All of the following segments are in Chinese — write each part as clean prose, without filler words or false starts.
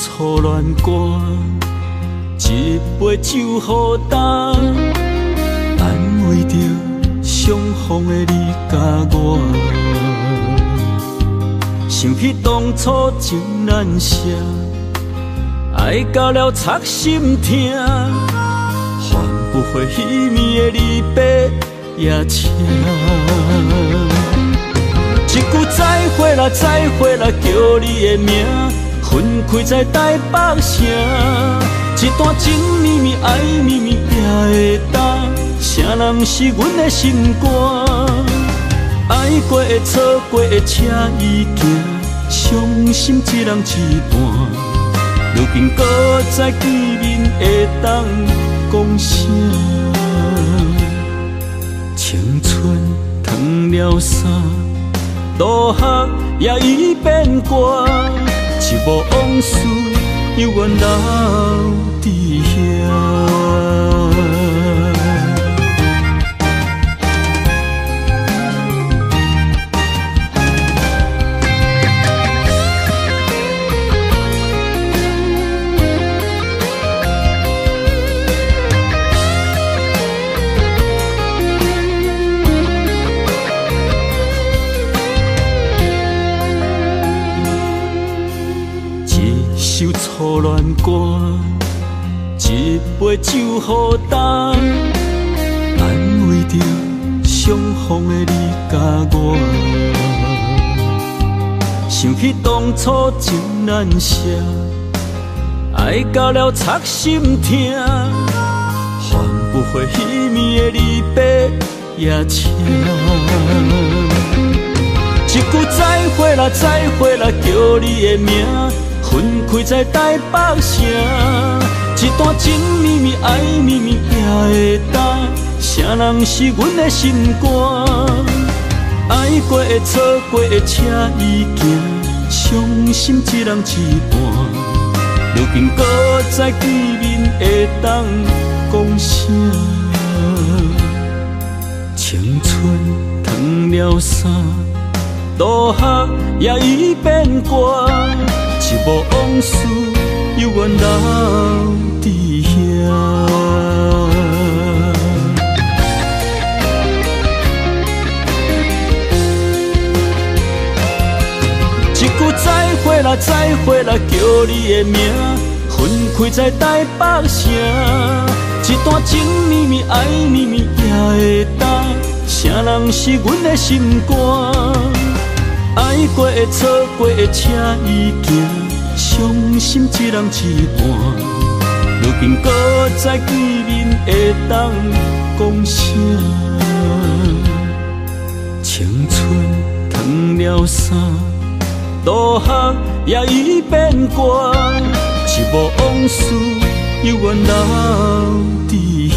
初恋歌，一杯酒予干，安慰着相逢的你甲我。想起当初情难舍，爱到了插心痛，换不回彼暝的离别夜车。一句再会啦，再会啦，叫你的名，分开在台北城。一段情绵绵，爱绵绵，也会当。啥人是阮的心肝？爱过的、错过的，车已行，伤心一人一半。如今搁再见面，会当讲啥？青春褪了衫。落霞也已变卦，一幕往事犹原留伫遐。首初恋歌，一杯酒予干，安慰着相逢的你甲我。想起当初情难舍，爱到了插心痛，换不回彼暝的离别夜车。一句再会啦，再会啦，叫你的名。分开在台北城，一段情绵绵，爱绵绵，也会当。啥人是阮的心肝？爱过的、错过的，车已行，伤心一人一半。如今搁再见面，会当讲啥？青春褪了衫，落霞也已变卦。一幕往事犹原留伫遐。一句再会啦，再会啦，叫你的名，分开在台北城。一段情绵绵，爱绵绵，也会当。啥人是阮的心肝？爱过的、错过的，车已行，伤心一人一半。如今搁再见面，会当讲啥？青春褪了衫，落霞也已变卦。一幕往事犹原留伫遐。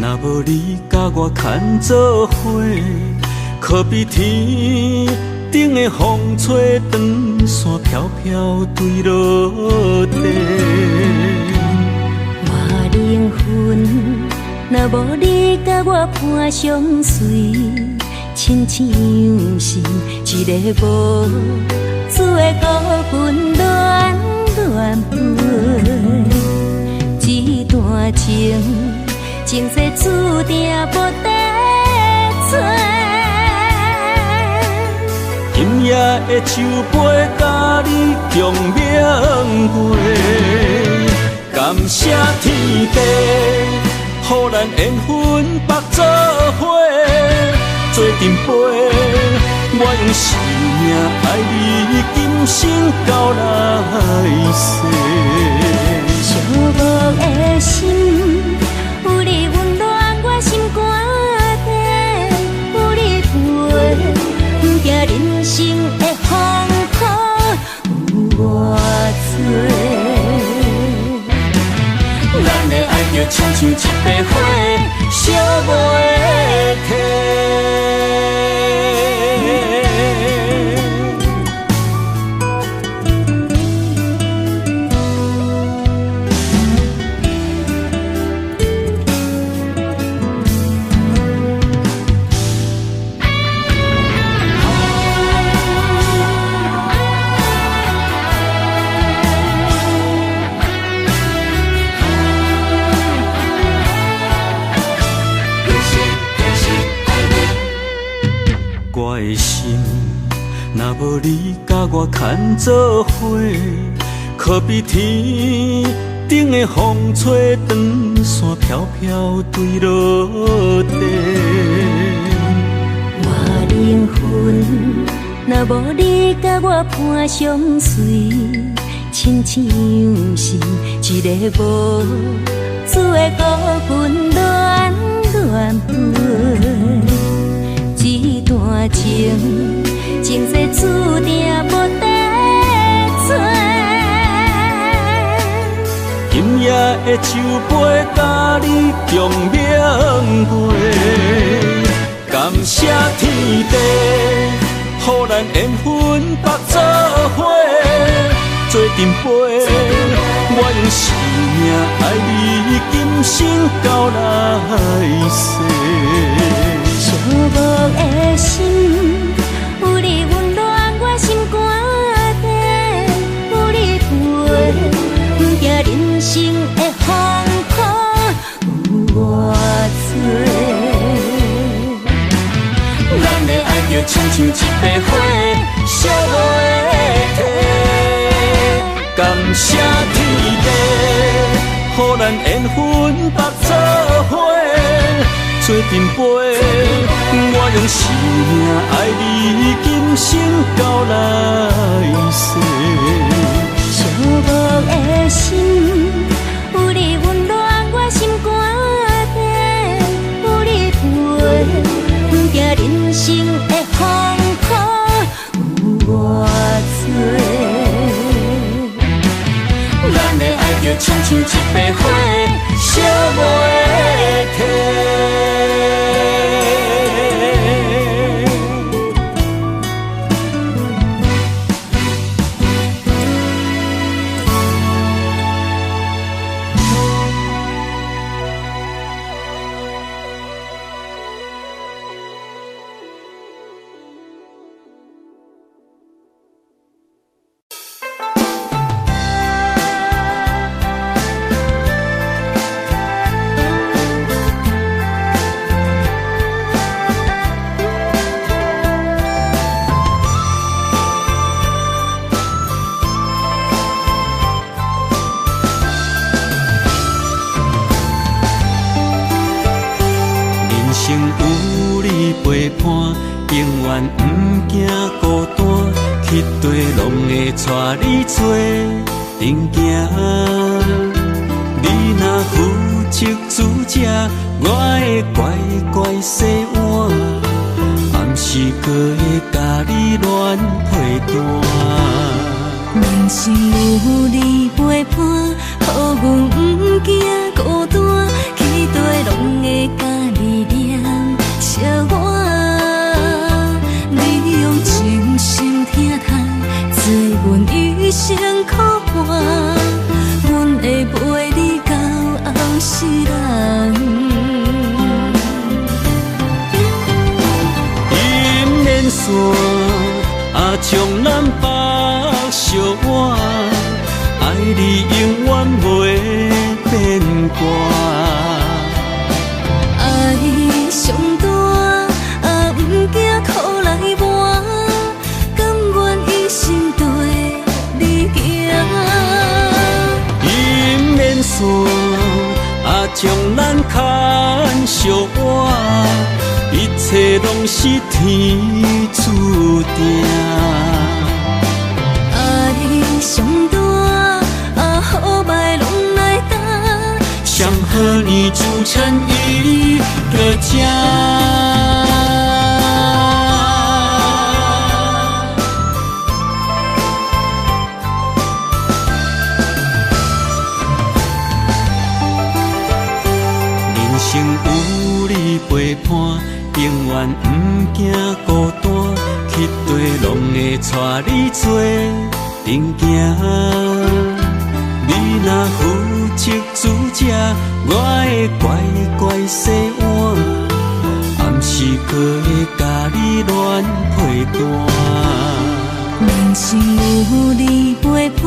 若无你甲我牵做伙，可比天顶的风吹长线飘飘坠落地。我灵魂若无你甲我伴相随，亲像是一个无主的孤魂乱乱飞，这段情。前世注定无得找，今夜的酒杯甲你共鸣过，感谢天地，予予咱缘分绑做伙，做阵陪。我用生命爱你，今生到来世。寂寞的心，有你温暖我心肝底，有你陪，不惊人生的风雨有偌多。咱的爱就亲像一块火，烧袂停。我的心，若无你甲我牵做伙，可比天顶的风吹长线飘飘坠落地。我灵魂，若无你甲我伴相随，亲像是一个无主的孤魂恋恋飞。这段情，前世注定无得做。今夜的酒杯，甲你共明月。感谢天地，予咱缘分绑做伙，做阵陪。我用生命爱你，今生到来世。寂寞的心，有你温暖我心肝底，有你陪，不惊人生的风雨有偌多。咱的爱就亲像一块火，烧袂停。感谢天地，予咱缘分绑做伙。做阵陪，我用生命爱你，今生到来世。寂寞的心，有你温暖我心肝底，有你陪，不惊人生的风雨有偌多。咱的爱就亲像一块火，烧袂停。陪伴，永远不惊孤单，去地拢会带你做阵行。你若负责主者，我会乖乖洗碗，暗时搁会甲你乱配单。人生有你陪伴，予阮不惊孤单，去地拢会甲你念笑我。你用真心疼痛，做阮一生苦伴，阮会陪你到后世人。姻缘线将咱绑相偎，爱你永远袂变卦。爱上大，不惊苦来磨，甘愿一生对你行。姻缘线将咱牵相偎，一切拢是天注定。爱上大，好歹拢来担，上好年祝成伊个正。人生有你陪伴，永远不惊孤单，去地拢会带你做阵行。你若负责主者，我会乖乖洗碗，暗时搁会甲你乱配单。人生有你陪伴，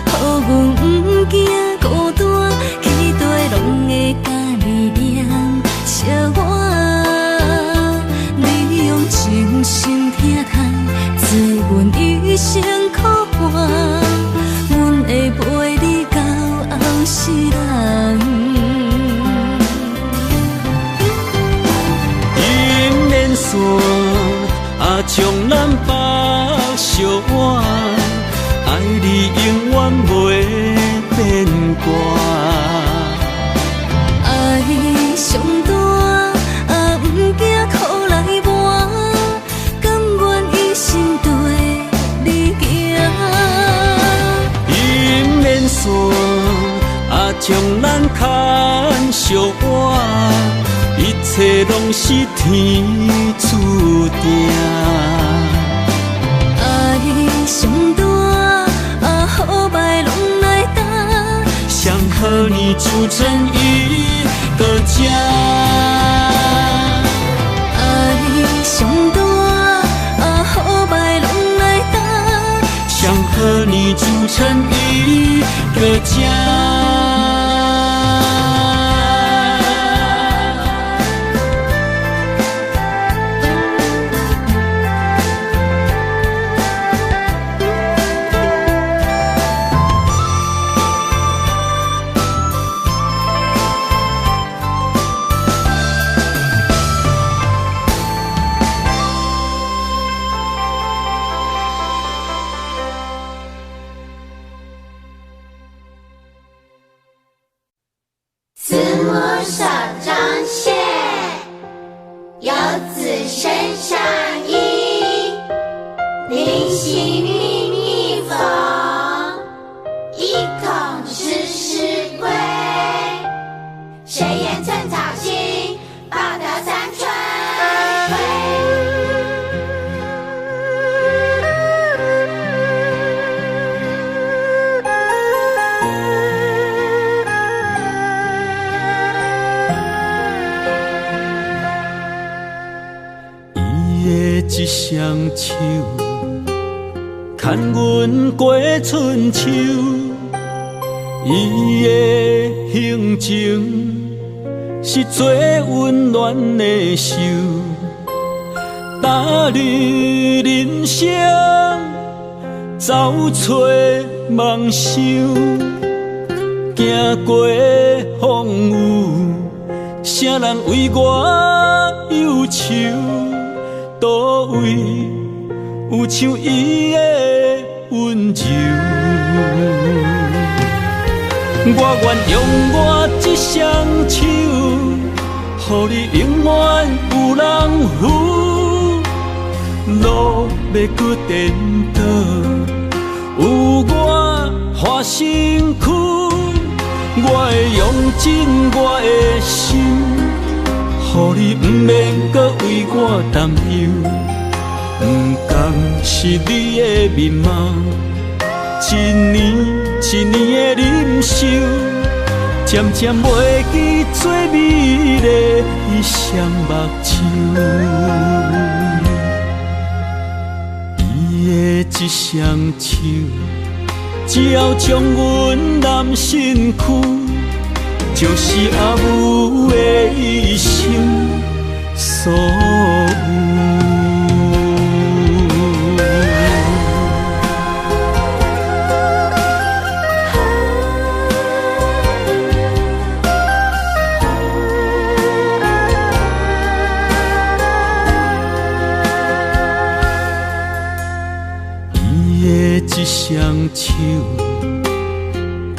予阮不惊孤单，去地拢会甲你念相偎。你用真心疼痛，做阮一生苦伴，阮会陪你到后世人。姻缘线将咱绑相偎，爱你永远袂变卦。爱上大，不惊苦来磨，甘愿一生对你行。姻缘线将咱牵相偎，一切拢是天注定。爱上大，好歹拢来担，上好年祝成伊个正。爱上大，好歹拢来担，上好年祝成伊个正。慈母手中线，游子身上衣。临行密密缝，意恐迟迟归。谁言寸草心，报得三春晖。一双手，牵阮过春秋。伊的行程是最温暖的手，踏入人生，走出梦想，行过风雨，啥人为我忧愁？倒位有像伊的温柔？我愿用我这双手，予你永远有人扶。路要搁颠倒，有我花身躯，我会用尽我的心。予你不免搁为我担忧，不甘是你的面貌，一年一年的忍受，渐渐袂记最美丽的双目睭。伊的一双手，只要将阮揽身躯，就是阿母的一生所有。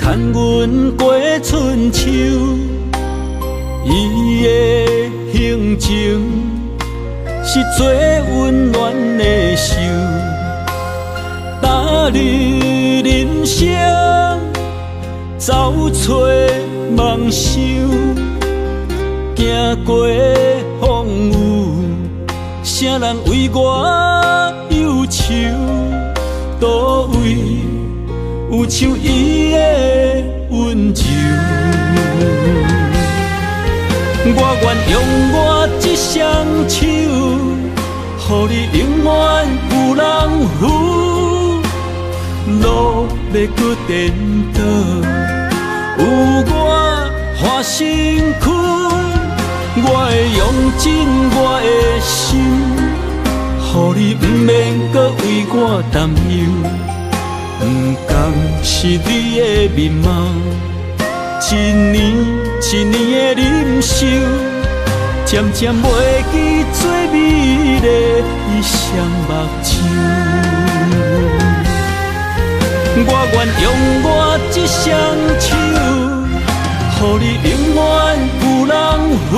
牵阮过春秋，伊的行程是最温暖的手，踏入人生，走出梦想，行过风雨，啥人为我忧愁？倒位有像伊的温柔？我愿用我这双手，予你永远有人扶。路要搁颠倒，有我换身躯，我会用尽我的心，予你不免搁为我担忧。不甘是你的面貌，一年一年的忍受，渐渐袂记最美丽的双目睭。我愿用我这双手，予你永远有人扶。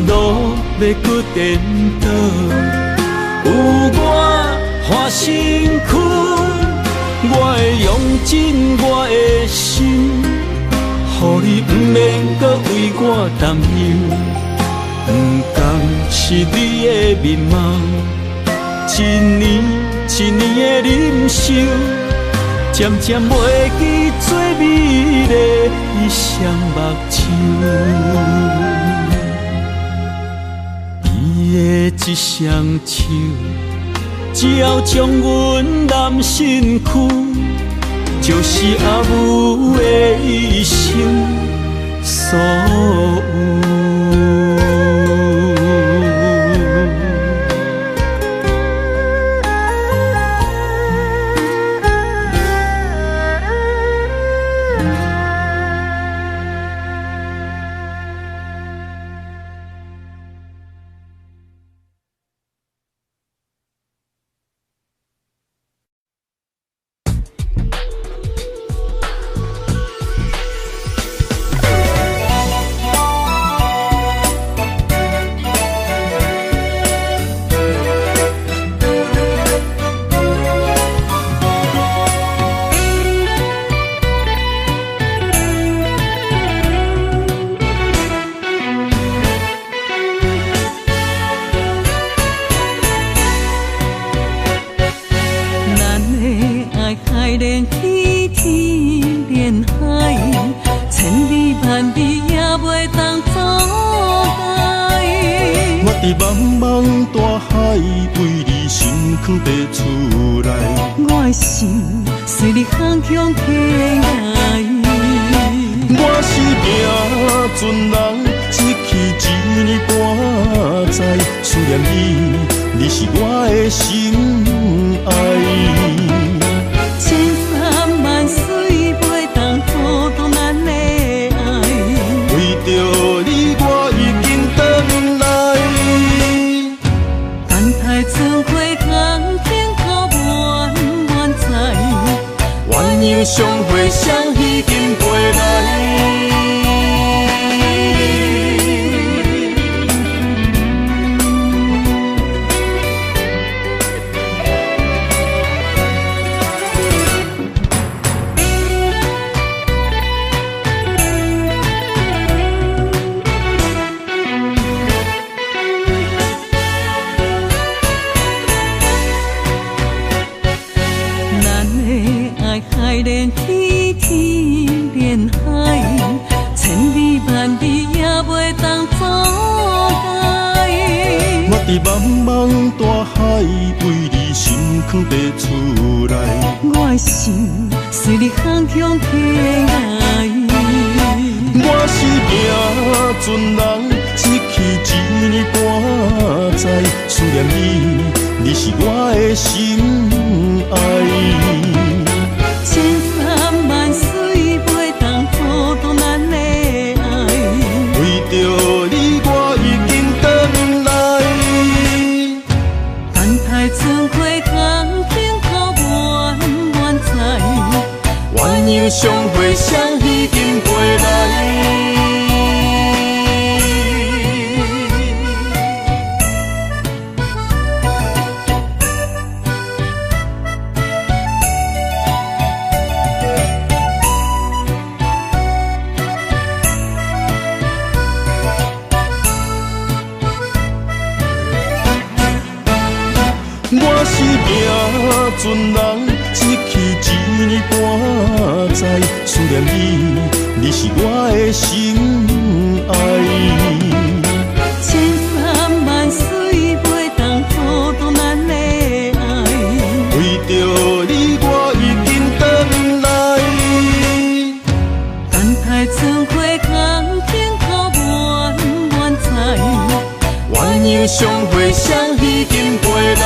路要搁颠倒，有我换身躯，我会用尽我的心，予你不免搁为我担忧。不甘是你的面貌，一年一年的忍受，渐渐袂记最美丽的双目睭。伊的一双手，只要将阮揽身躯，就是阿母的一生所有。鸳鸯相会，双鱼金飞来。我是命船人，一去一年半载，思念你，你是我的心爱。千山万水袂当阻挡咱的爱，为着你，我已经回来。等待春花空天土满满载，鸳鸯相会，双鱼金飞来。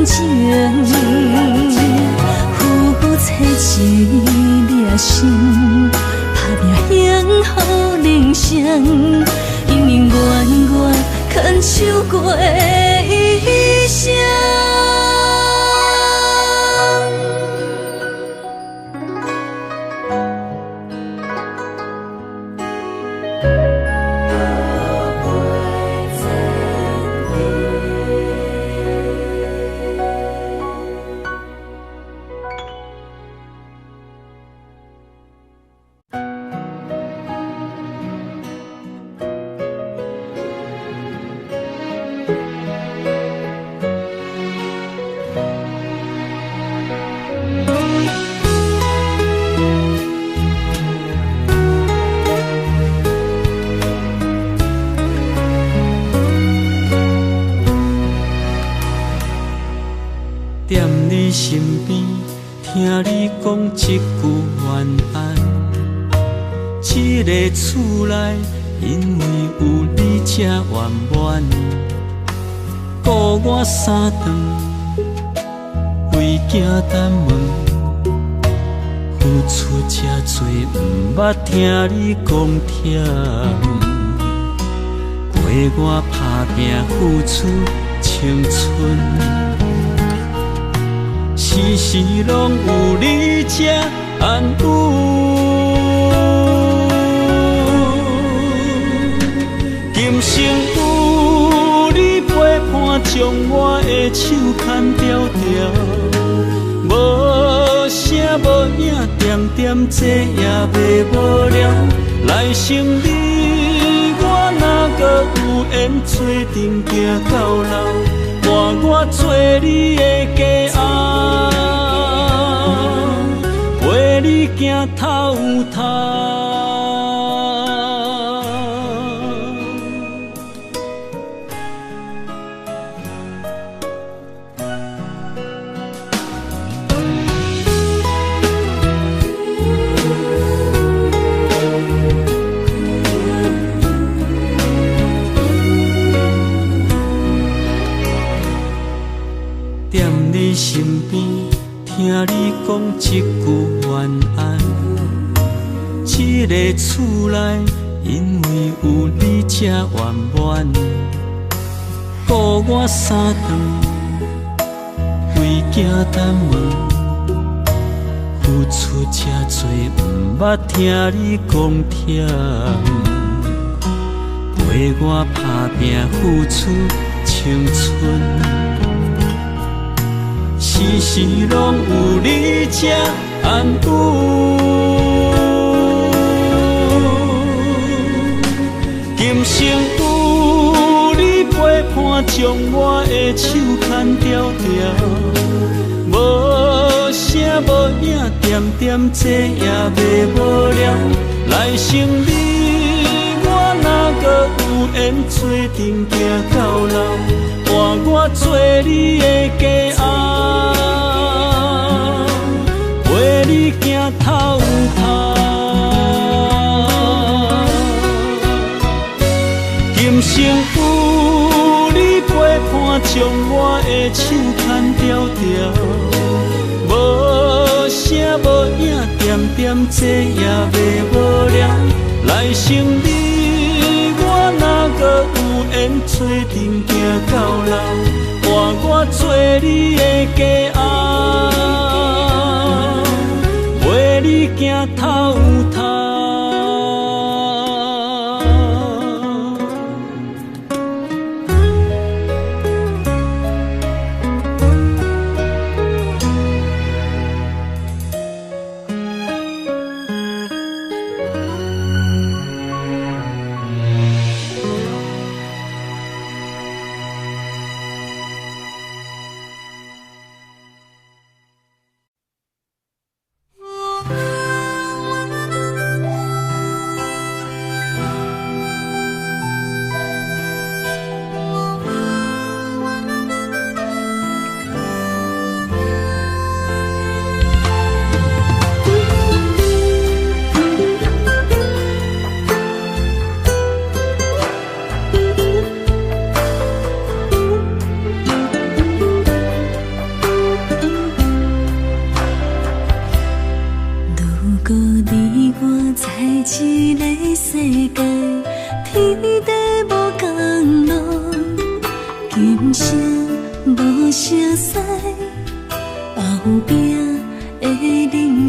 情，付心，打拼幸福人生，永永远远牵手过一生。踮你身边，听你讲一句晚安。这个厝内，因为有你才圆满。顾我三顿，为囝等问，付出这多，毋捌听你讲忝。陪我打拼，付出青春。时时拢有你这安慰，今生有你陪伴，将我的手牵条条，无声无影，点点这也袂无聊。来生你我哪个有缘做阵行到老？换我做你的家后，陪你行透透。踮你身边，听你讲一句晚安。这个厝内，因为有你才圆满。顾我三顿，为囝等问，付出这多，毋捌听你讲忝。陪我打拼，付出青春。时时拢有你这安慰，今生有你陪伴，将我的手牵条条，无声无影，点点这也袂无聊。来生你我哪个有缘做阵行到老？换我做你的家后，陪你行透透。今生有你陪伴，将我的手牵条条，无声无影，点点这也袂无聊。来生你我哪个有缘做阵行到老？换我做你的家后，陪你行透透。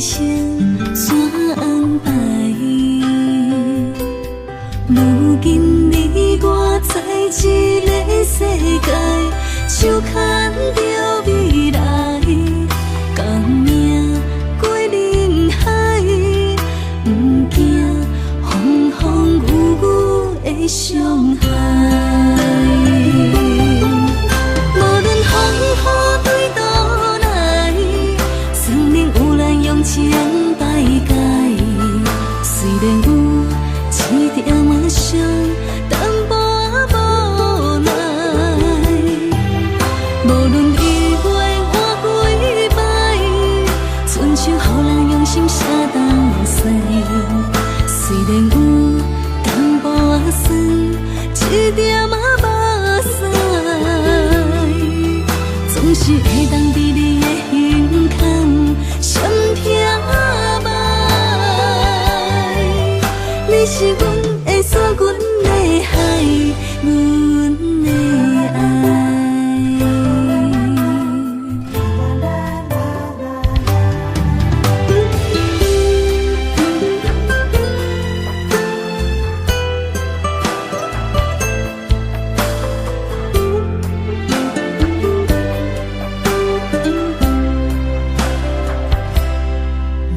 生怎安排？如今你我在一个世界，手牵着未来，共命过人海，不惊风风雨雨的伤害。无论风雨对倒来，算能有咱用情摆解。虽然有一点仔伤，淡薄仔无奈。无论意外换几摆，春秋予咱用心写东西。虽然有淡薄仔酸，一点仔目屎，总是会当伫你的胸坎闪听麦。你是阮的锁，阮的海，阮的爱。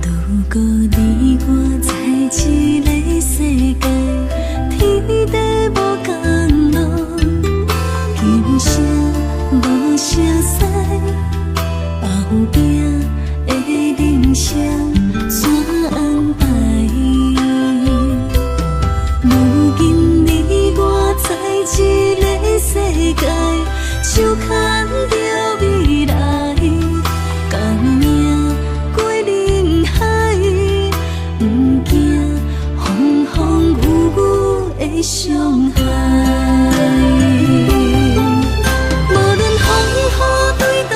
如果你我在一个世界，天地无共路，今生无相识，后壁的人生怎安排？如今你我在一个世界，手牵着未来，共命过人海，不惊风风雨雨的伤害。无论风雨对倒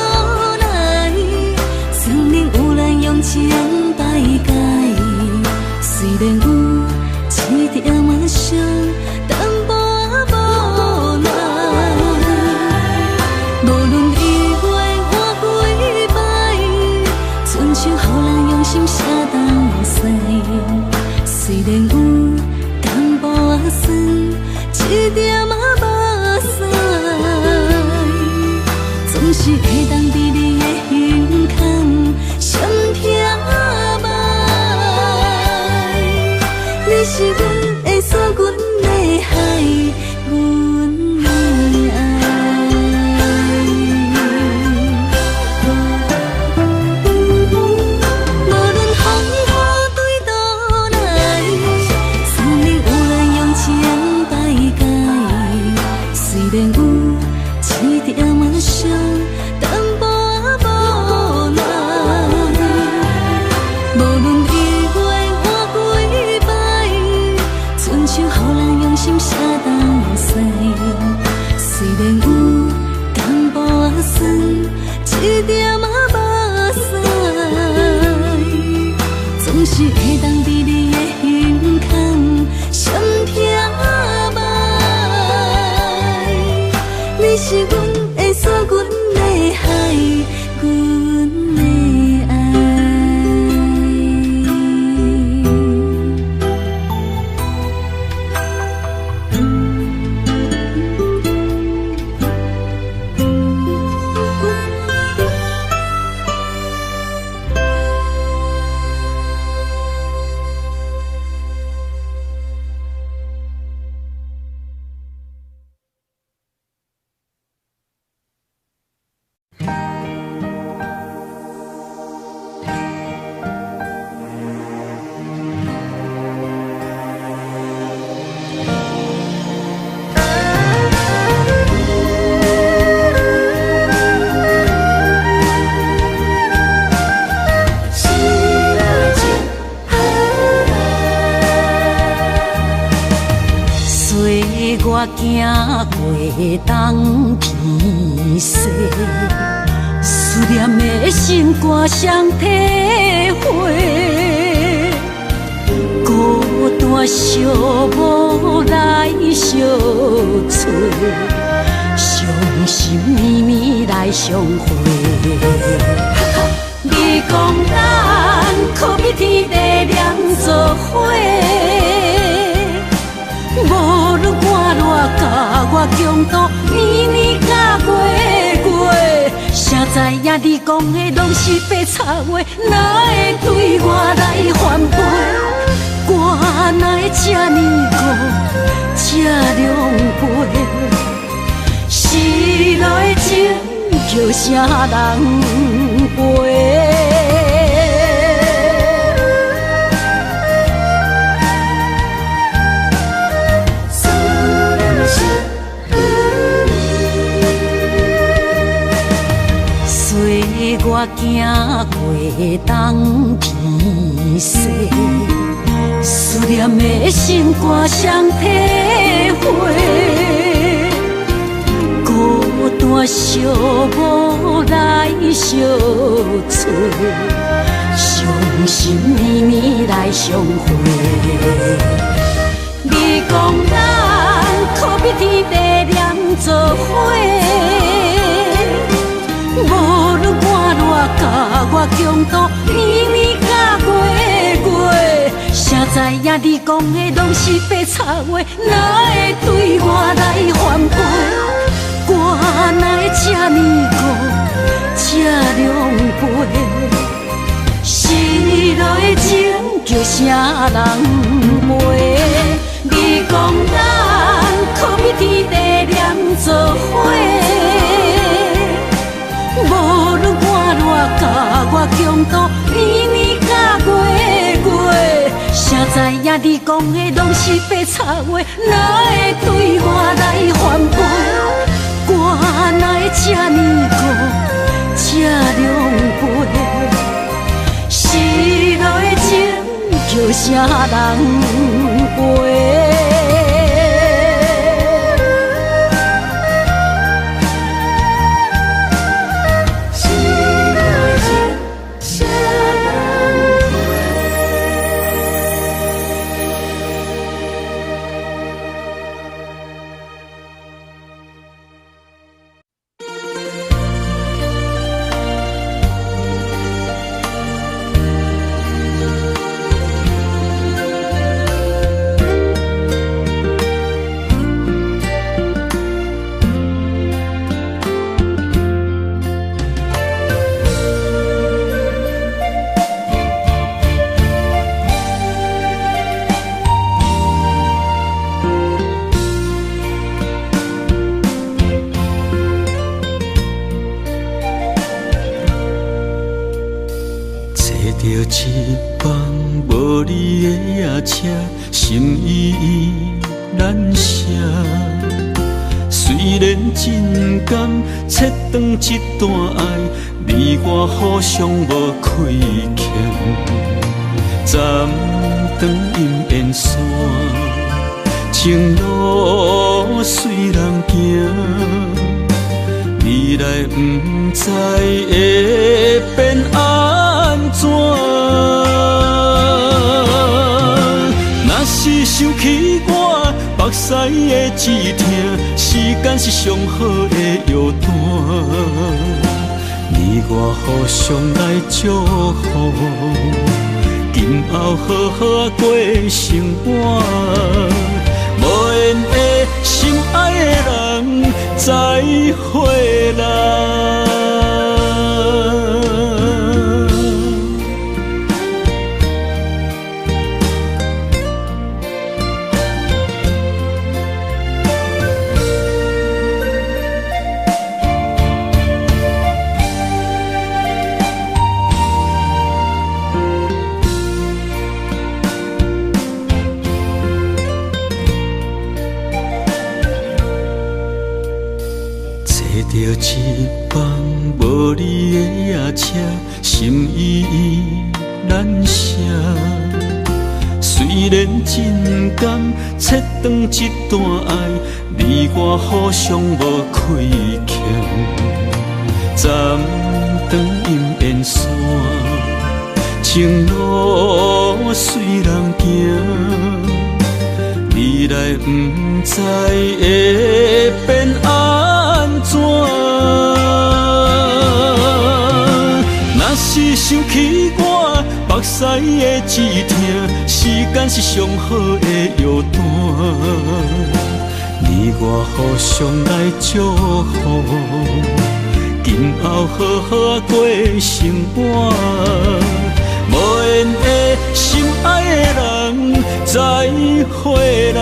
来，算能有咱用情摆解。虽然有一点仔伤，淡薄仔无奈。无论意外换几摆，春秋予咱用心写东西。虽然有淡薄仔酸，一点仔目屎，总是会当伫你的胸坎闪听麦。你是阮的锁，阮的海，阮的爱。无论风雨对倒来，算能有咱用情摆解。虽然有一点仔伤，淡薄仔无奈。无论意外换几摆，春秋予咱用心写东西。虽然有淡薄仔酸，一点仔目屎，总是会当伫你的胸坎闪听麦。你是阮的锁，阮的海，阮的爱。我行过东偏西，思念的心肝双体会，孤单寂寞来相找，伤心绵绵来相会。你讲咱可比天地两作伙。无论我偌甲我强度，年年甲过，谁知影你讲的拢是白插话，哪会对我来反背？我哪会这呢孤，这狼狽？失落的情叫啥人陪？随我行过东天西，思念的心肝双体会，孤单寂寞来相找，伤心绵绵来相会。你讲咱可比天地两作伙。无论我偌甲我强度，年年甲过，谁知影你讲的拢是白插话，哪会对我来反背？我哪会这呢孤，这狼狽？失落的情叫啥人陪？你讲咱可比天地两作伙。无论我偌甲我强度，年年甲过，谁知影你讲的拢是白插话，哪会对我来反背？我哪会这呢孤，这狼狽？失落的情叫啥人陪？心依依难舍，虽然真甘，切断一段爱，你我互相无亏欠。暂断阴烟山，情路随人行，未来不知会变安怎。是想起我目屎的止痛，时间是上好的药单。你我互相来祝福，今后好好过生活。无缘的心爱的人，再会啦。着一班无你的夜车，心依依难舍。虽然真甘，切断一段爱，你我互相无亏欠。暂断阴烟山，情路随人行，未来不知会变安怎。若是想起我目屎的止痛，时间是上好的药单。你我互相来祝福，今后好好过生活。无缘的心爱的人，再会啦。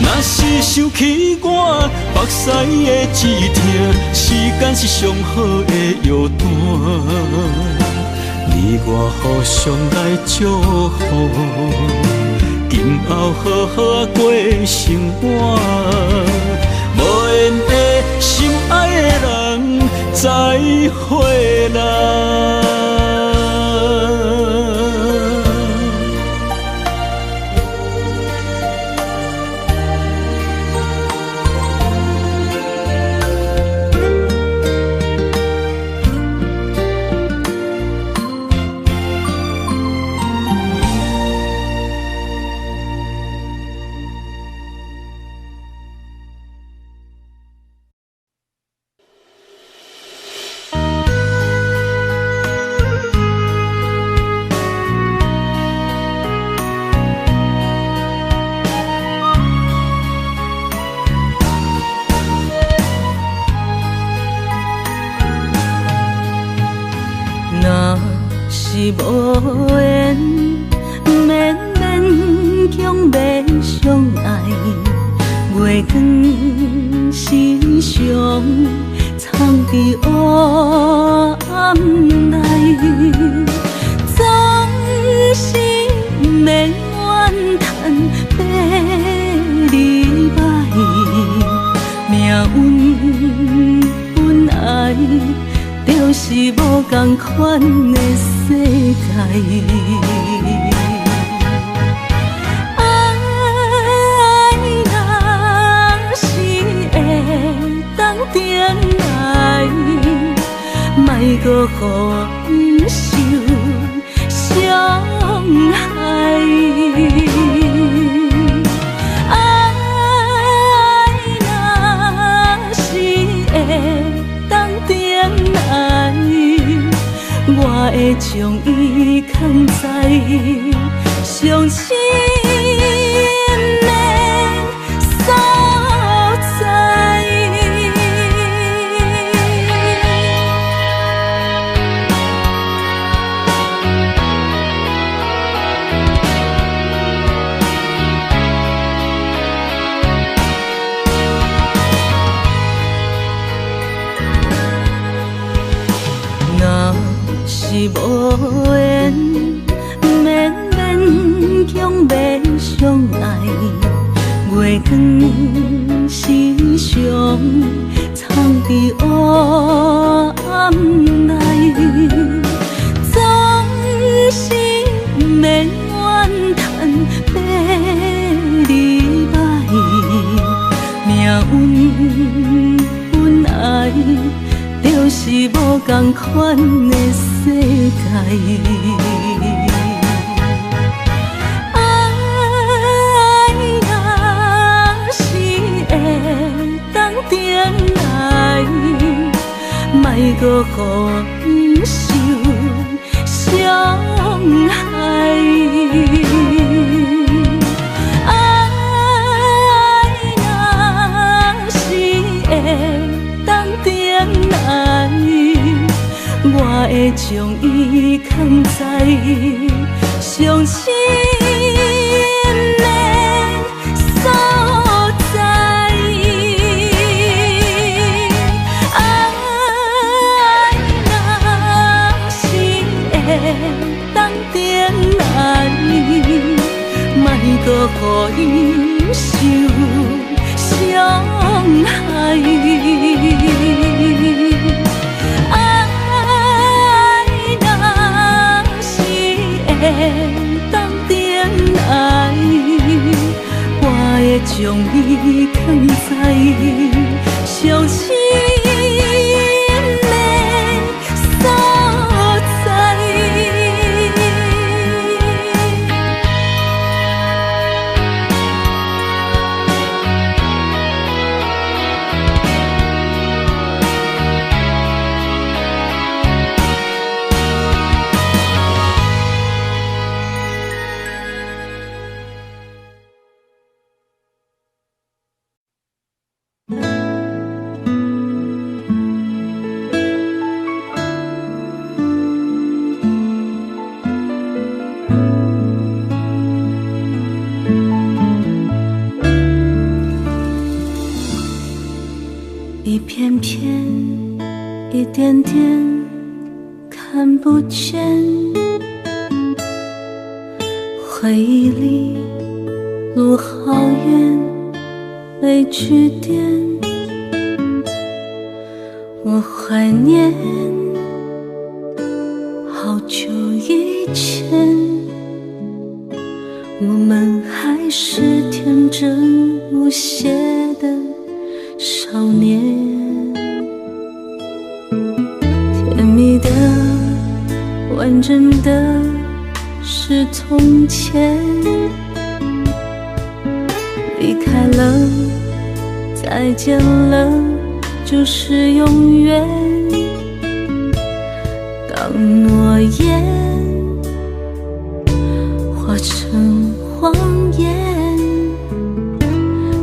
若是想起我，目屎的止痛，时间是上好的药单。你我互相来祝福，今后好好过生活。无缘的心爱的人，再会啦。无缘，绵绵强要相爱，月光心上藏伫黑暗内，总是免怨叹别离歹，命运本爱。就是无同款的世界，爱若是会当定来，莫搁予伊受伤害。我会将伊藏在上深的所在。是无缘，绵绵强要相爱，月光心上藏伫黑暗内，总是免怨叹别离歹，命运本爱。就是无同款的世界，爱若是会当定来，莫搁予伊受伤害。我会将伊藏在上深的所在。爱若是会当定来，莫搁予伊受伤害。当定来，我会将伊藏在上深的所在。片片，一点点，看不见。回忆里路好远，没句点。我怀念好久以前，我们还是天真无邪的少年。甜蜜的，完整的是从前，离开了，再见了，就是永远。当诺言化成谎言，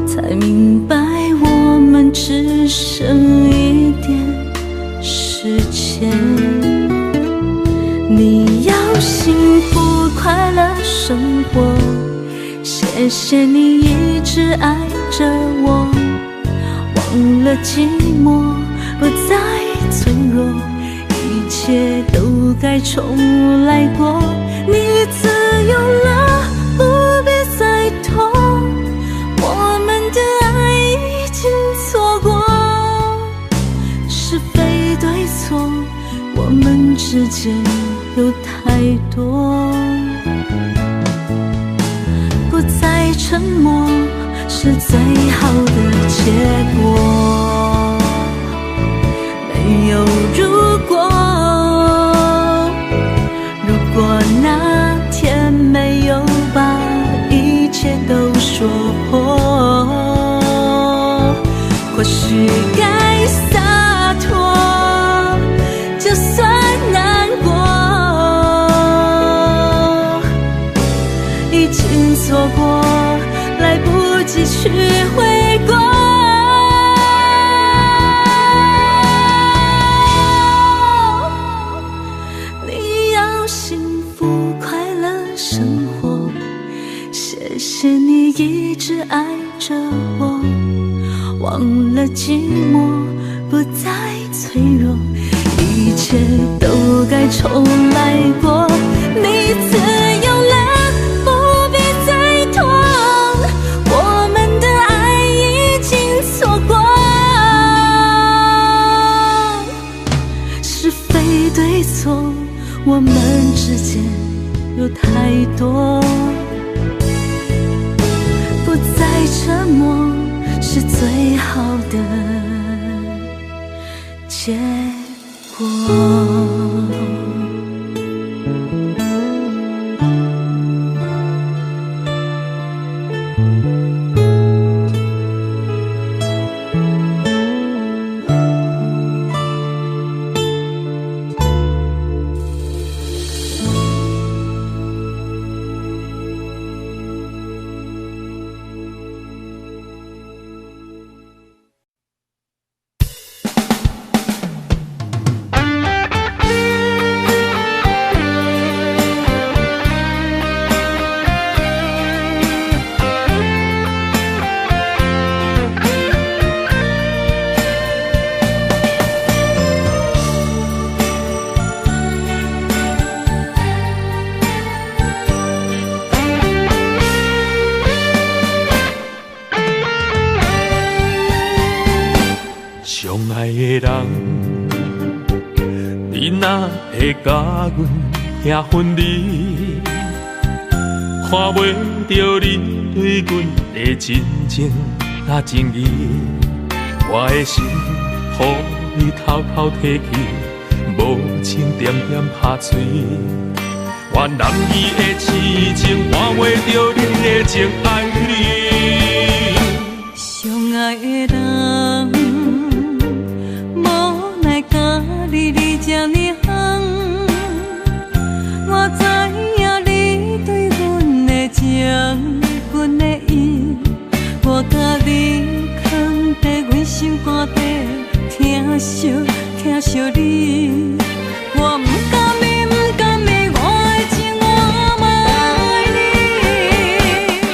才明白我们只剩一点时间。你要幸福快乐生活，谢谢你一直爱着我，忘了寂寞，不再脆弱，一切都该重来过。你自由了，不必再痛，我们的爱已经错过，是非对错，我们之间有太多，不再沉默是最好的结果。没有如果，如果那天没有把一切都说破，或许该洒脱，就算难过，已经错过，来不及去悔过。你要幸福快乐生活，谢谢你一直爱着我，忘了寂寞，不再脆弱，一切都该重来过。你自由了，不必再痛，我们的爱已经错过，是非对错，我们之间有太多，不再沉默是最好的结果。相爱的人，你若会甲阮行分离，看袂着你对阮的真情甲情意，我的心予你偷偷提起，无情点点拍碎。我人意的痴情，换袂着你的情爱你。相爱的人，无奈甲你这呢行，我知影你对阮的情，阮的意，我甲你藏在阮心肝底，疼惜疼惜你，我不甘你，不甘你，我的情我嘛爱你。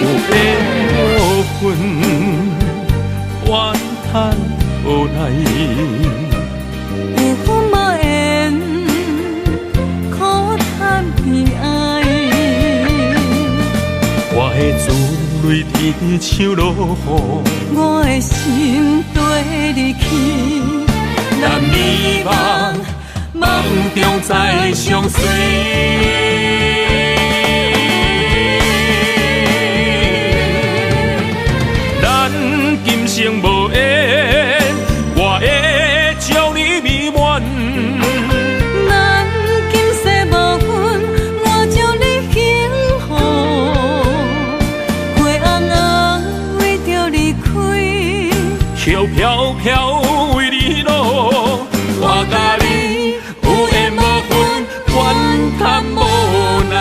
有缘无分，怨叹无奈。会分无缘，苦叹悲哀。我的珠泪甜像落雨，我的心跟你去，咱美梦梦中再相随。咱今生无缘，我会将你美满。咱今世无份，我将你幸福。花红红为着离开，飘飘飘为你落，我甲你有缘无分，怨叹无奈。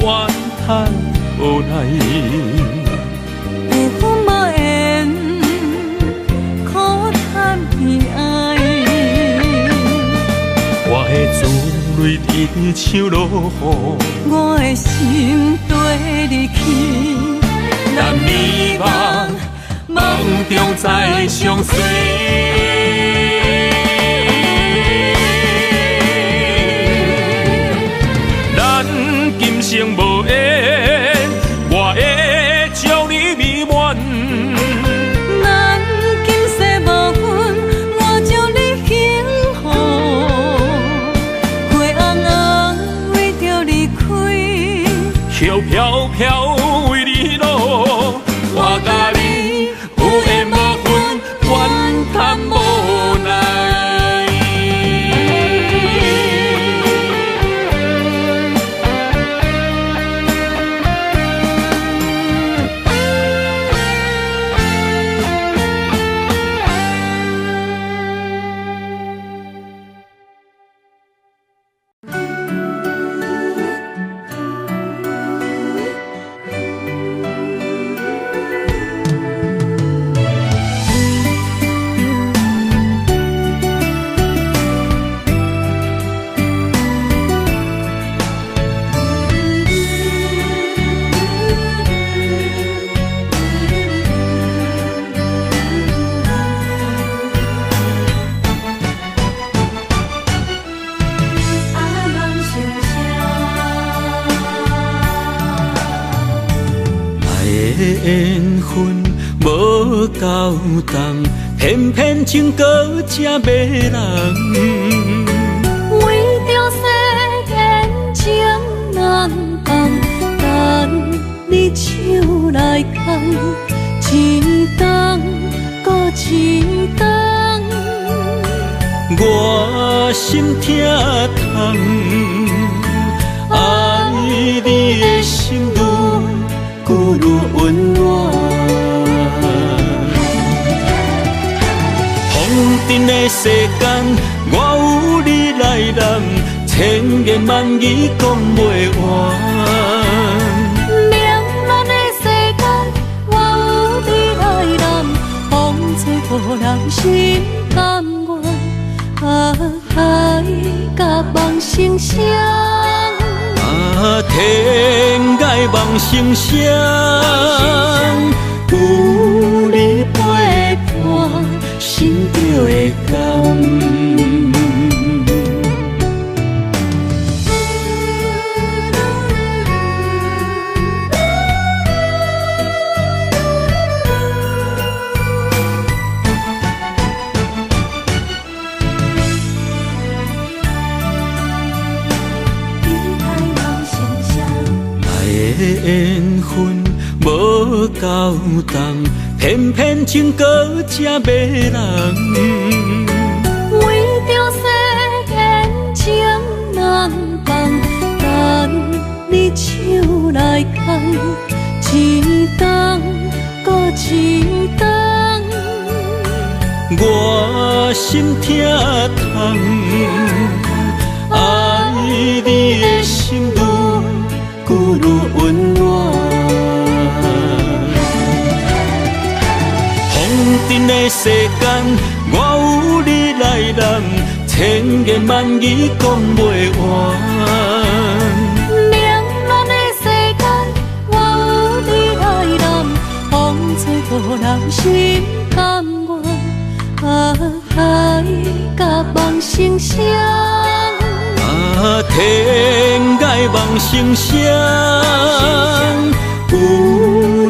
怨叹无奈，会分无缘，苦叹悲哀。我的珠泪甜像落雨，我的心跟你去，咱美梦梦中再相随。今生无缘，我会将你美满。咱今世无份，我将你幸福。花红红为着离开，飘飘飘为你落，我甲你有缘无分，怨叹无奈。缘分无够重，偏偏情搁这迷人。为着世间情难放，等你手来牵，一冬搁一冬。我心痛痛，爱你的心愈愈温暖。风尘的世间，我有你来揽，千言万语讲袂完。明朗的世间，我有你来揽，风吹无人心甘愿。海甲梦成双，天涯梦成双，有你陪伴，心就会甘。缘分无够重，偏偏情搁这迷人。为着世间情难放，等你手来牵，一冬搁一冬。我心疼痛，爱你的心愈温暖。风尘的世间，我有你来揽，千言万语讲袂完。冷暖的世间，我有你来揽，风吹无人心甘愿。爱甲梦成双，天涯梦成双，有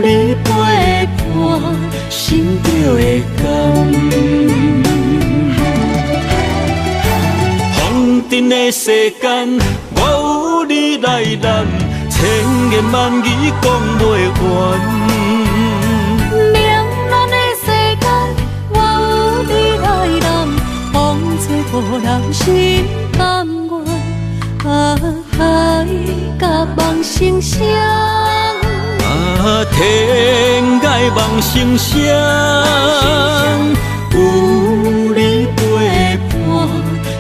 你陪伴，心就会甘。风尘的世间，我有你来揽，千言万语讲袂完。无人心甘愿，爱甲梦成双，天涯梦成双，有你陪伴，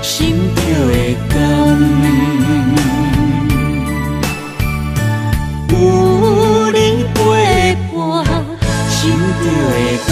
心就会甘。有你陪伴，心就会甘。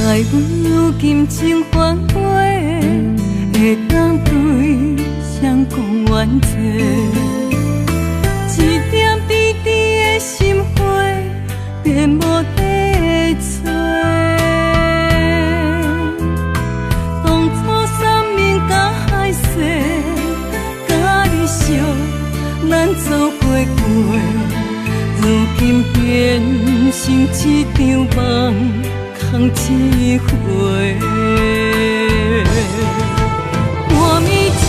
爱阮有金情反悔，会当对谁讲冤错？一点滴滴的心花，变无地找。当初三面甲海誓，甲你相，咱做伙过，如今变成一场梦。空一回，半暝酒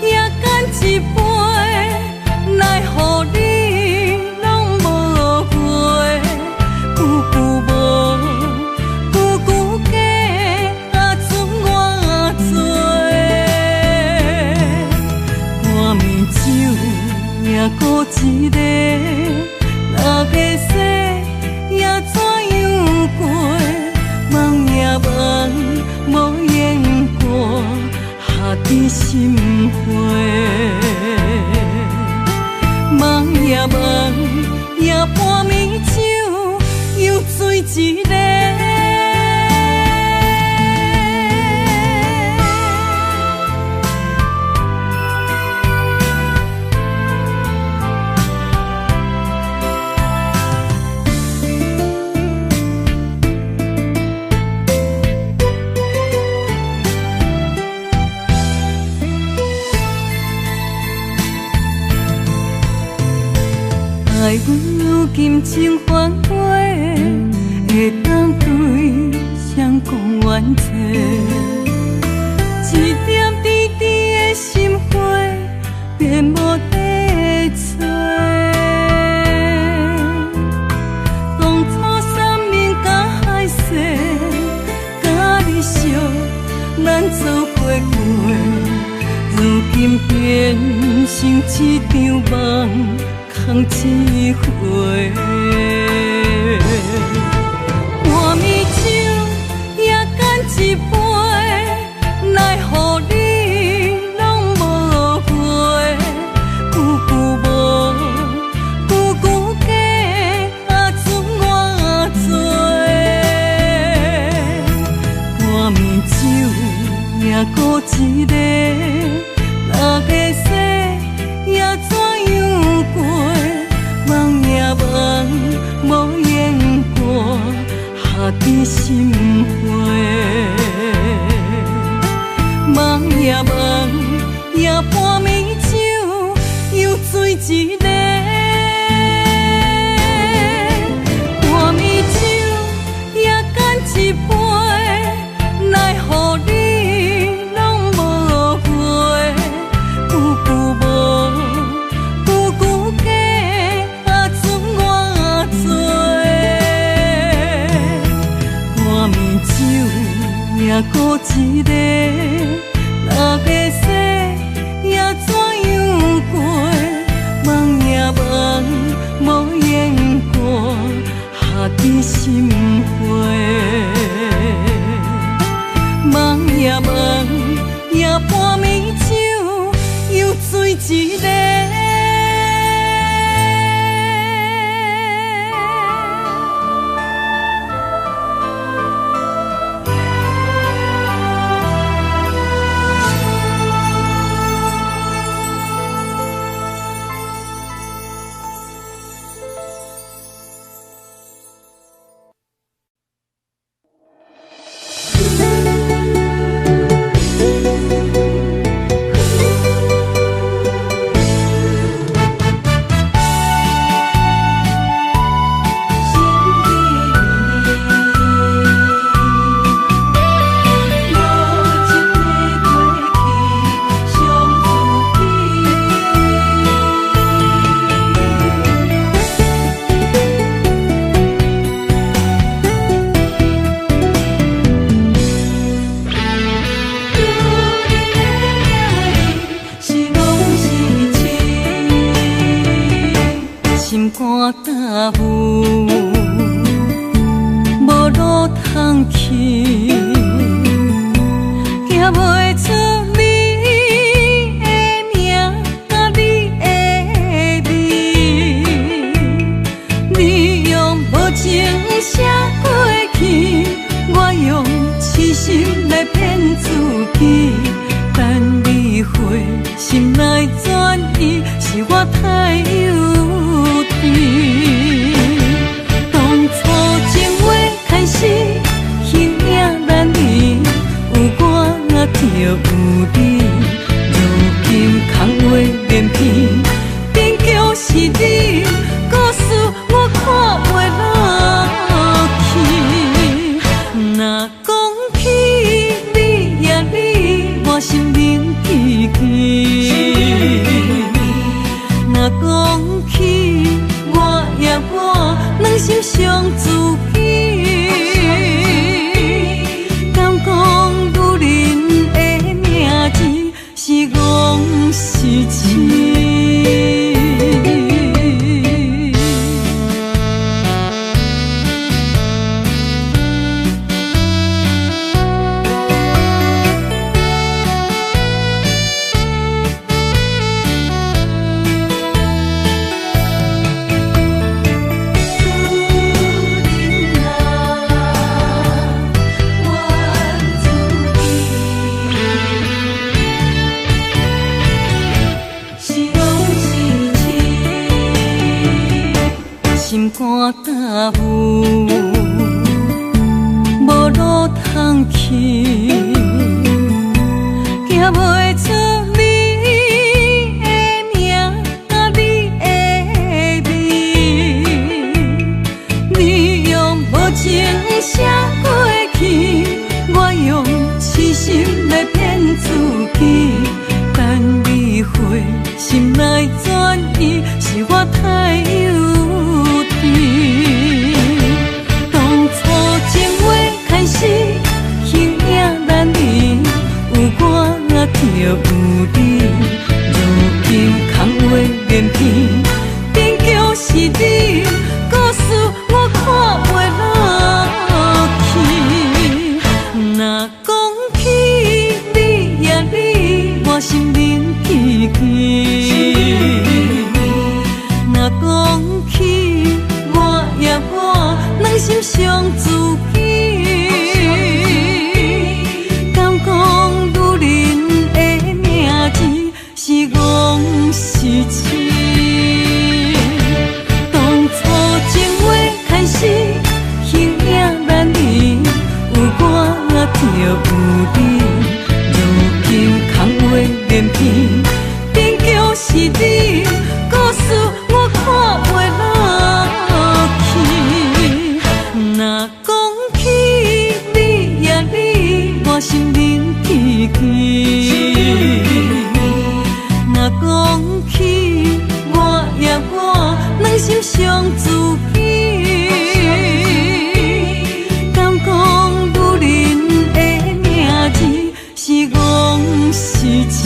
也干一杯，奈何你拢无回？久久无，久久假，剩我做。半暝酒也孤一个，若要说也怎样过？梦也梦，无言过，下伫心花。梦也梦，也半暝酒又醉一个。爱阮有金情反悔，会当对谁讲冤错？一点滴滴的心花，变无地找。当初三面甲海誓，甲你相，咱做伙过，如今变成一场梦。空一回，半暝酒也干一杯，奈何你拢无回？伫心花。梦也梦，夜半暝酒又醉一个。半暝酒也干一杯，奈何你拢无回？久久无，久久假，准我做。半暝酒也孤一个。那个世也怎样过？梦也梦，无言歌，下伫心花。梦也梦，夜半暝酒又醉一个。心肝焦浮，无路通去，行袂出你的名甲你的字。你用无情写过去，我用痴心来骗自己。等你回心来转意，是我太幼稚。当初情话开始，形影难离，有我就有你。如今空话连篇，终究是你，故事我看袂落去。若讲起你呀你，我心灵记起。若讲起我呀我，两心相知己。敢讲女人的名字是戆是痴？心肝焦浮，无路通去，行袂出你的名甲你的字。你用无情写过去，我用痴心来骗自己。等你回心来转意，是我太幼。当初情话开始，形影难离，有我就有你。如今空话连篇，终究是你，故事我看袂落去。若讲起你呀你，我心灵记起。若讲起我呀我，两心相知己。敢讲女人的名字是戆是痴？伤自己。敢讲女人的名字是戆是痴？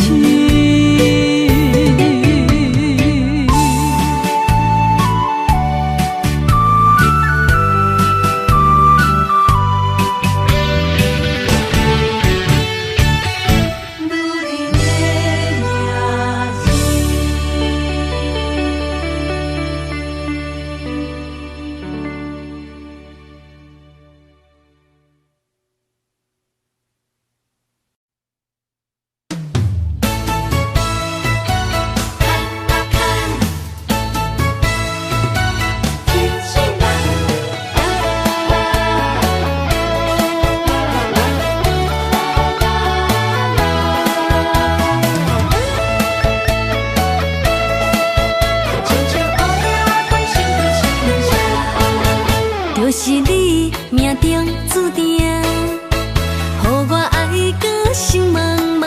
就是你命中注定，予我爱到心茫茫。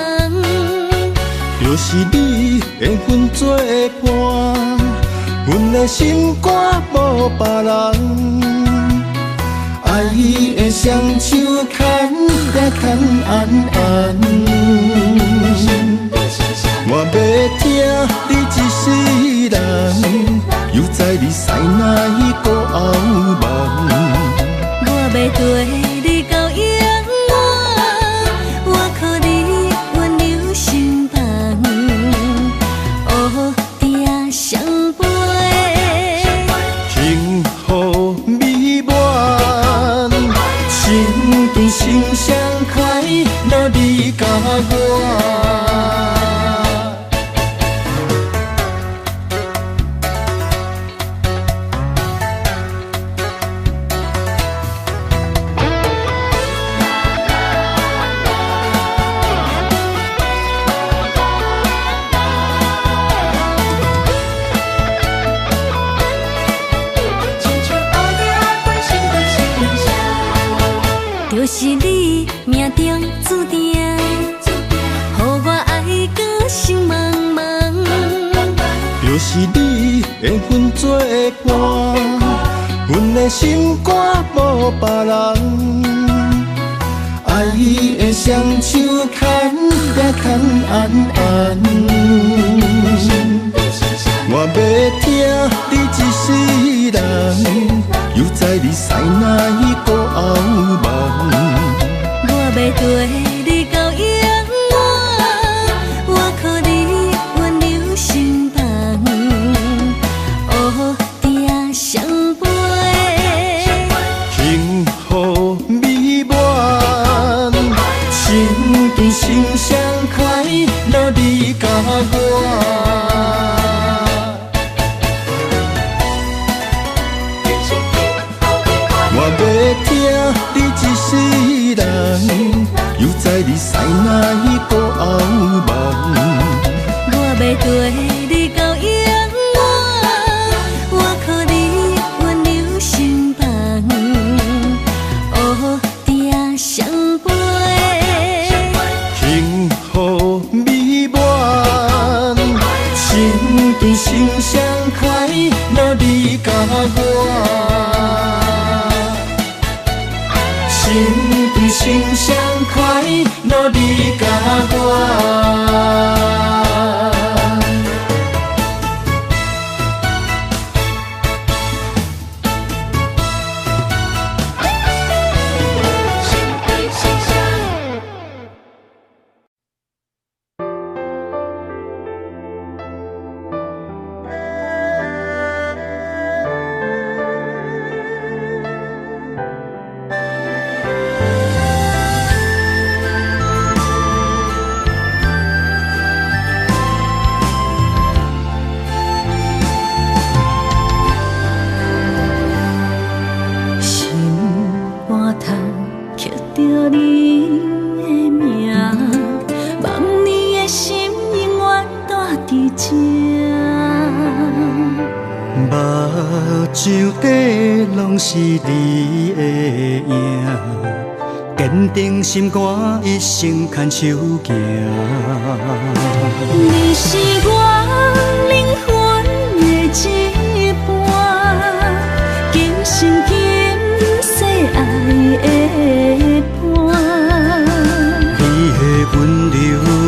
就是你缘分作伴，阮的心肝无别人。爱伊的双手牵也牵安安。我要听你一世人，又知你驶哪一个后门。我要跟你到永远，我靠你温柔相伴，黑地相陪，幸福美满，心对心相开，若你甲我。就是你命中注定，予我爱到心茫茫。就是你缘分作伴，阮的心肝无别人。爱伊的双手牵也牵安安。我要听你一世人，又知你驶哪一个后门。我要跟你到永远，我靠你温柔相伴，黑地相陪，幸福美满，心对心相开，若你甲我。我要听你一世人，又知你驶哪一个后门。我要跟你到永远，我靠你温柔相伴，黑地相陪，幸福美满，心对心相开，若你甲我。心对心相开，若你甲我。目睭底拢是你的影，坚定心肝一生牵手行。你是我灵魂的一半，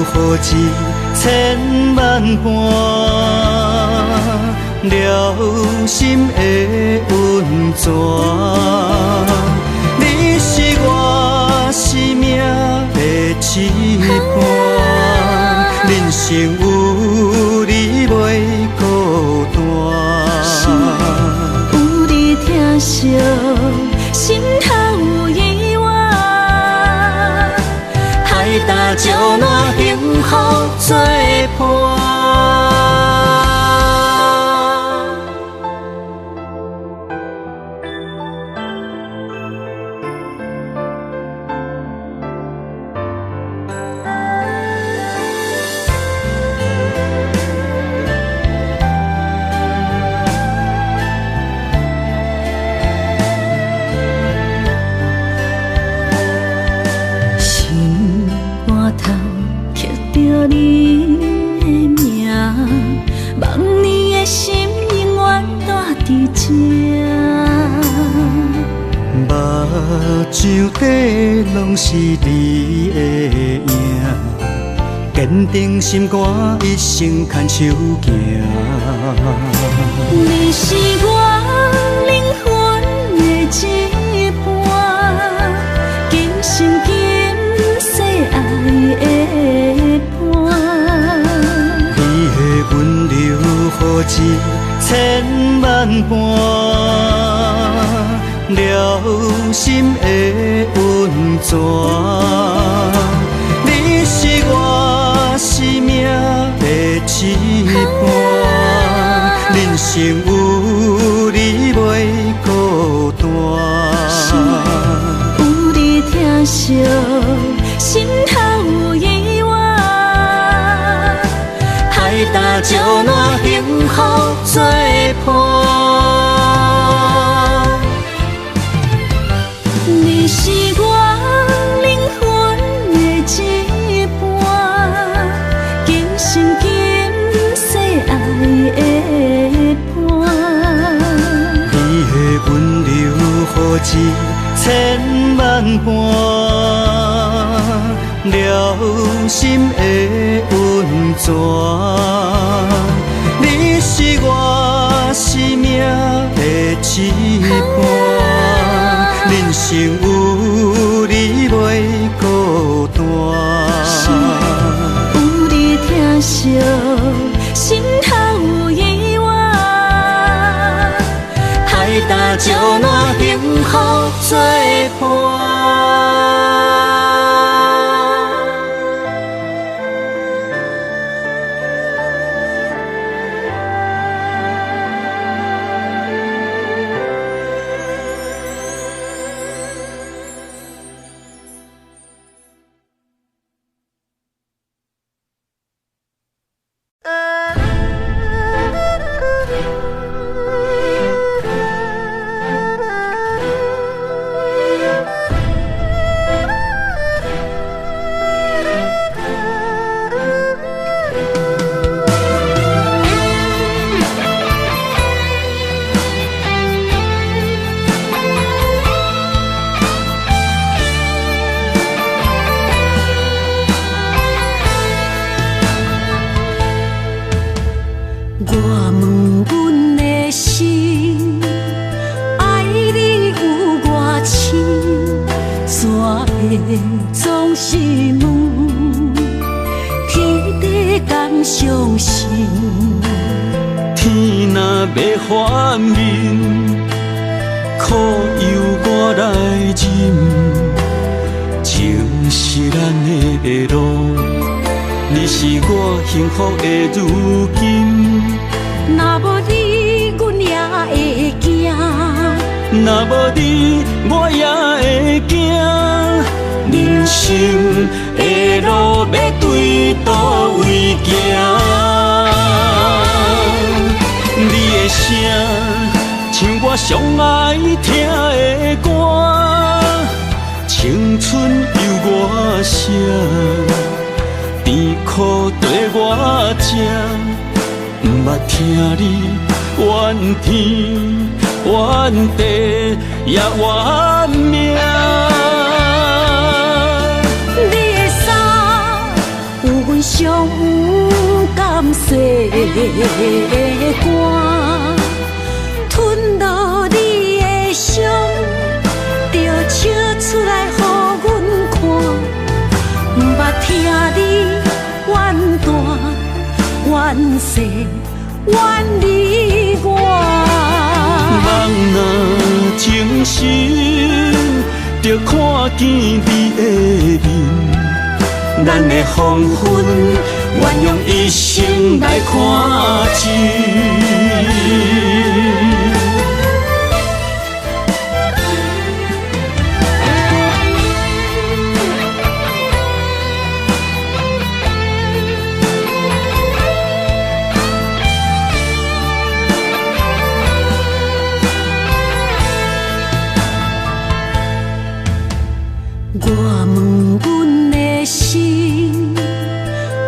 何至千万般，了心的温泉。你是我生命的翅膀，人生有你袂孤单。有你疼惜，心头有意外，海大石烂，幸福作伴。你的名，望你的心永远住伫这。目睭底拢是你的影，坚定心肝，一生牵手行。你是我灵魂的一半，今生今世爱的伴。你的温柔何至千万般，了心的温泉。你是我生命的翅膀，人生有你袂孤单。有你疼惜，心头有意外，海大石烂，幸福作伴。你是我灵魂的一半，今生今世爱的伴。你的温柔何至千万般，了心的温泉。你是我生命的翅膀，人生有你袂孤单。有你疼惜，心头有意外，海大石烂，幸福作伴。总是问，天地敢相信？天若要反面，苦由我来忍。情是咱的路，你是我幸福的如今。若无你，阮也会惊；若无你，我也会惊。人生的路要对倒位行？你的声像我上爱听的歌，青春由我写，甜苦对我吃，不捌听你怨天怨地也怨命。上不甘细的肝，吞落你的伤，就笑出来予阮看，毋捌听你怨大怨细怨你我。人若情深，就看见你的面，咱的黄昏，愿用一生来看尽。我问阮的心，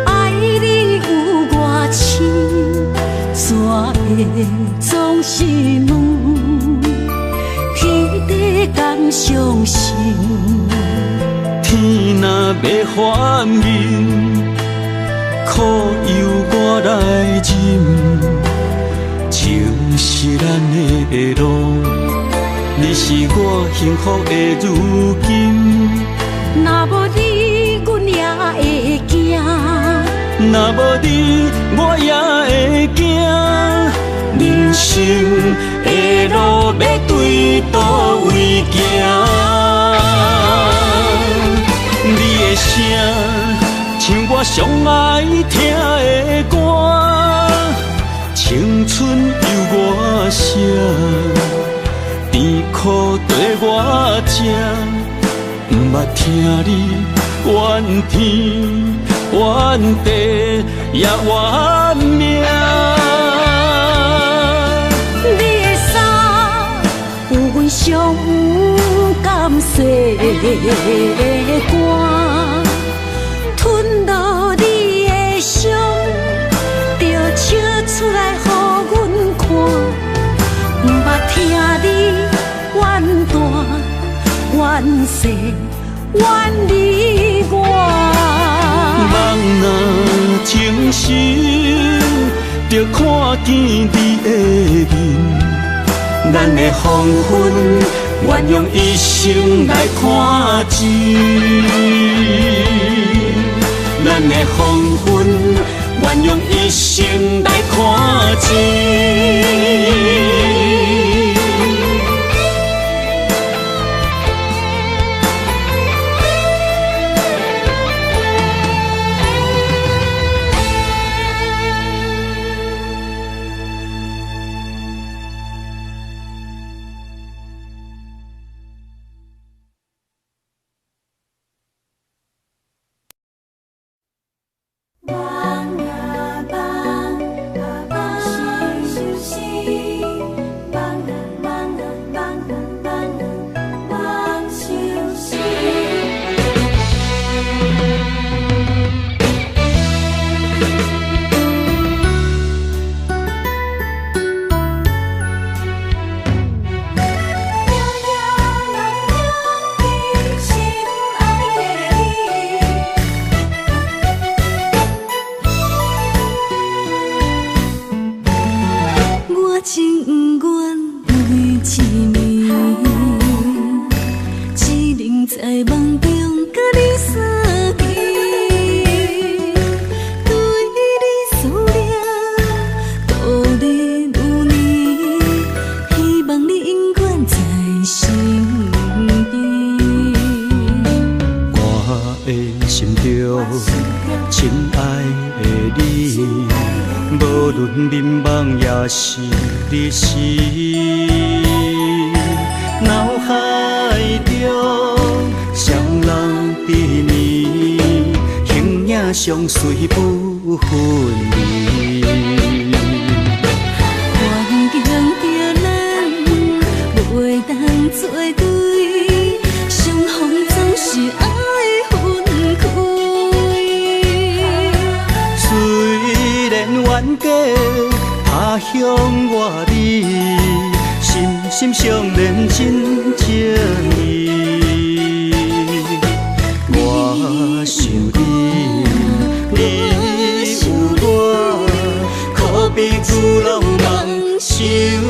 爱你有偌深，怎会总是问天地敢相信？天若要反面，苦由我来忍，情是咱的路，你是我幸福的如今。若无你，阮也会惊；若无你，我也会惊。人生的路要对倒位行？你的声像我上爱听的歌，青春由我写，甜苦对我吃。毋捌听你怨天怨地也怨命，你的衫有阮上不甘细的肝，吞落你的伤，就笑出来予阮看，毋捌听你怨大怨细怨你我。人若情深，就看见你的面，咱的黄昏，愿用一生来看尽。咱的黄昏，愿用一生来看尽。是你是脑海中双人缠绵，形影相随不分离。环境叫咱袂当做对，相逢总是爱分开。虽然冤家他乡外里，心心相连真情义。我想你，你想。